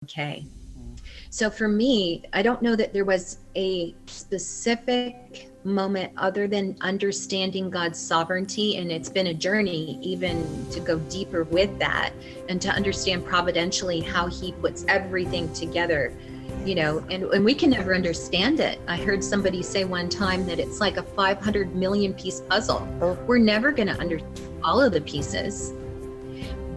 okay. So for me, I don't know that there was a specific moment other than understanding God's sovereignty. And it's been a journey even to go deeper with that and to understand providentially how he puts everything together, and we can never understand it. I heard somebody say one time that it's like a 500 million piece puzzle. Oh. We're never going to understand all of the pieces.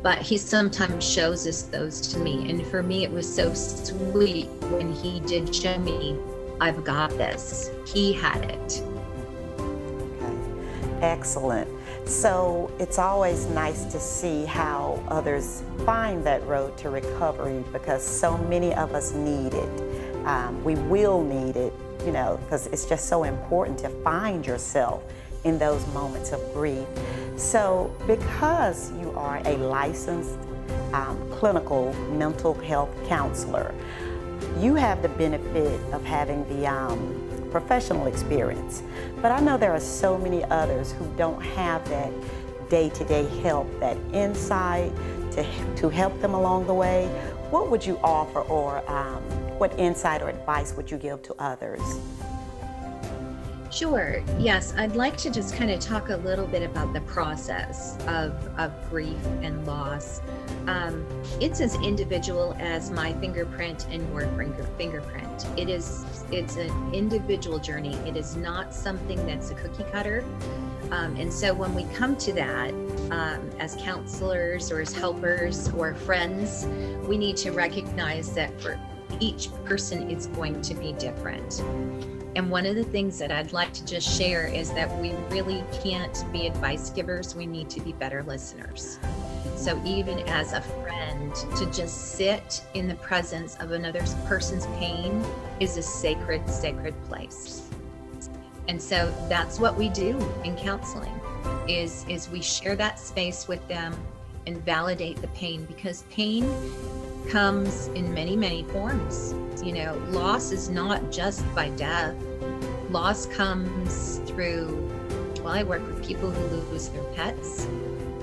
But he sometimes shows us those to me. And for me, it was so sweet when he did show me, I've got this. He had it. Okay. Excellent. So it's always nice to see how others find that road to recovery, because so many of us need it. We will need it, because it's just so important to find yourself in those moments of grief. So because you are a licensed clinical mental health counselor, you have the benefit of having the professional experience. But I know there are so many others who don't have that day-to-day help, that insight to help them along the way. What would you offer, or what insight or advice would you give to others? Sure. Yes, I'd like to just kind of talk a little bit about the process of grief and loss. It's as individual as my fingerprint and your fingerprint. It's an individual journey. It is not something that's a cookie cutter. And so when we come to that, as counselors or as helpers or friends, we need to recognize that for each person, it's going to be different. And one of the things that I'd like to just share is that we really can't be advice givers. We need to be better listeners. So even as a friend, to just sit in the presence of another person's pain is a sacred, sacred place. And so that's what we do in counseling, is we share that space with them and validate the pain, because pain comes in many, many forms. Loss is not just by death. Loss comes through, I work with people who lose their pets.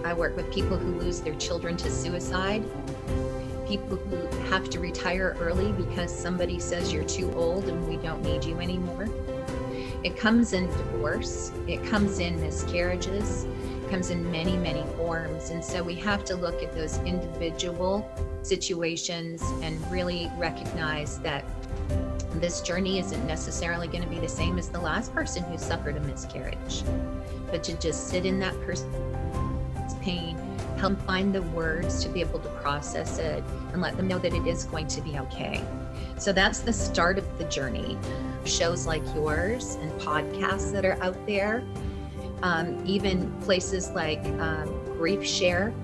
I work with people who lose their children to suicide. People who have to retire early because somebody says you're too old and we don't need you anymore. It comes in divorce. It comes in miscarriages. It comes in many, many forms. And so we have to look at those individual situations and really recognize that this journey isn't necessarily going to be the same as the last person who suffered a miscarriage, but to just sit in that person's pain, help find the words to be able to process it, and let them know that it is going to be okay. So that's the start of the journey. Shows like yours and podcasts that are out there, even places like Grief Share,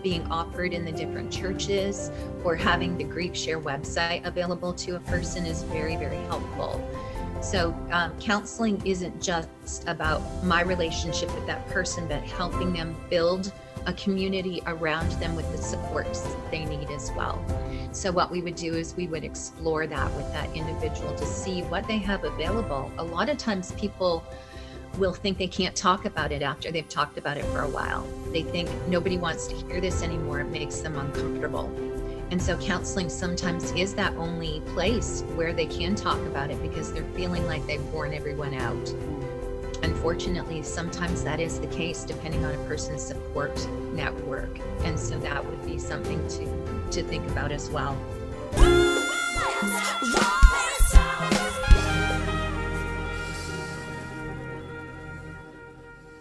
being offered in the different churches, or having the Grief Share website available to a person is very, very helpful. So counseling isn't just about my relationship with that person, but helping them build a community around them with the supports they need as well. So what we would do is we would explore that with that individual to see what they have available. A lot of times people will think they can't talk about it after they've talked about it for a while. They think nobody wants to hear this anymore. It makes them uncomfortable. And so counseling sometimes is that only place where they can talk about it, because they're feeling like they've worn everyone out. Unfortunately, sometimes that is the case depending on a person's support network. And so that would be something to think about as well.